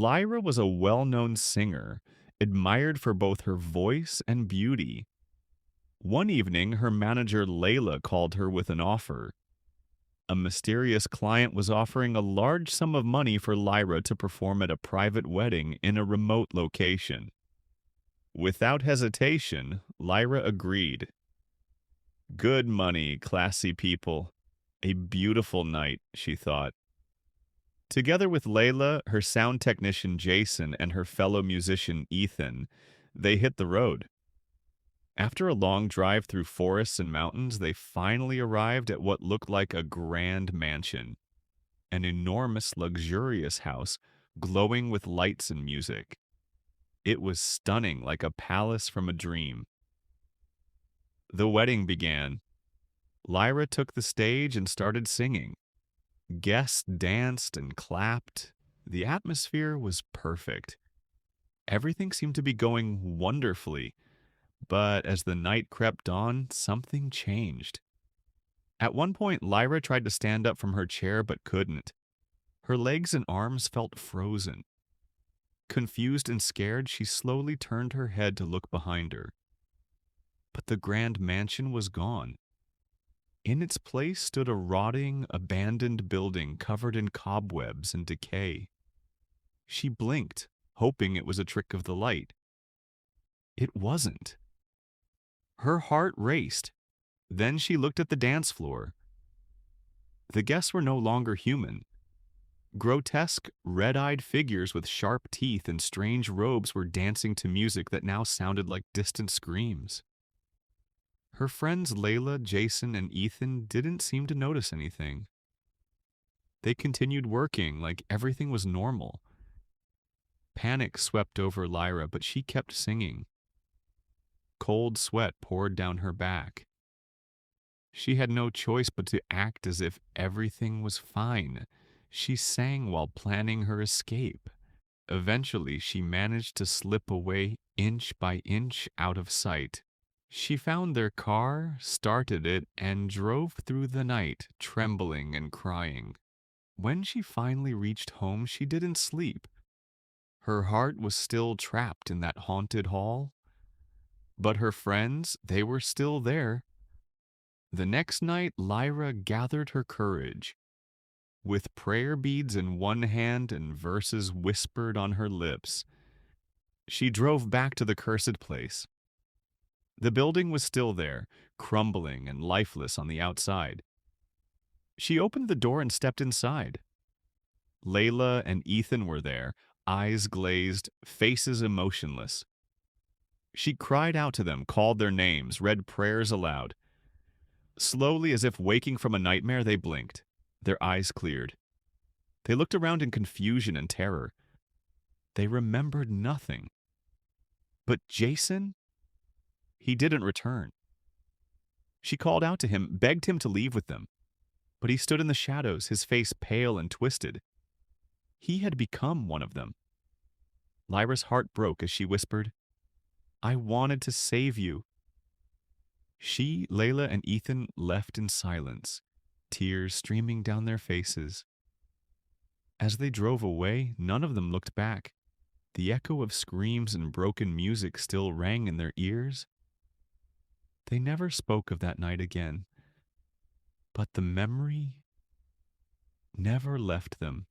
Lyra was a well-known singer, admired for both her voice and beauty. One evening, her manager Layla called her with an offer. A mysterious client was offering a large sum of money for Lyra to perform at a private wedding in a remote location. Without hesitation, Lyra agreed. Good money, classy people. A beautiful night, she thought. Together with Layla, her sound technician Jason, and her fellow musician Ethan, they hit the road. After a long drive through forests and mountains, they finally arrived at what looked like a grand mansion, an enormous, luxurious house glowing with lights and music. It was stunning, like a palace from a dream. The wedding began. Lyra took the stage and started singing. Guests danced and clapped. The atmosphere was perfect. Everything seemed to be going wonderfully, but as the night crept on, something changed. At one point, Lyra tried to stand up from her chair but couldn't. Her legs and arms felt frozen. Confused and scared, she slowly turned her head to look behind her. But the grand mansion was gone. In its place stood a rotting, abandoned building covered in cobwebs and decay. She blinked, hoping it was a trick of the light. It wasn't. Her heart raced. Then she looked at the dance floor. The guests were no longer human. Grotesque, red-eyed figures with sharp teeth and strange robes were dancing to music that now sounded like distant screams. Her friends Layla, Jason, and Ethan didn't seem to notice anything. They continued working like everything was normal. Panic swept over Lyra, but she kept singing. Cold sweat poured down her back. She had no choice but to act as if everything was fine. She sang while planning her escape. Eventually, she managed to slip away inch by inch out of sight. She found their car, started it, and drove through the night, trembling and crying. When she finally reached home, she didn't sleep. Her heart was still trapped in that haunted hall. But her friends, they were still there. The next night, Lyra gathered her courage. With prayer beads in one hand and verses whispered on her lips, she drove back to the cursed place. The building was still there, crumbling and lifeless on the outside. She opened the door and stepped inside. Layla and Ethan were there, eyes glazed, faces emotionless. She cried out to them, called their names, read prayers aloud. Slowly, as if waking from a nightmare, they blinked. Their eyes cleared. They looked around in confusion and terror. They remembered nothing. But Jason? He didn't return. She called out to him, begged him to leave with them. But he stood in the shadows, his face pale and twisted. He had become one of them. Lyra's heart broke as she whispered, "I wanted to save you." She, Layla, and Ethan left in silence, tears streaming down their faces. As they drove away, none of them looked back. The echo of screams and broken music still rang in their ears. They never spoke of that night again, but the memory never left them.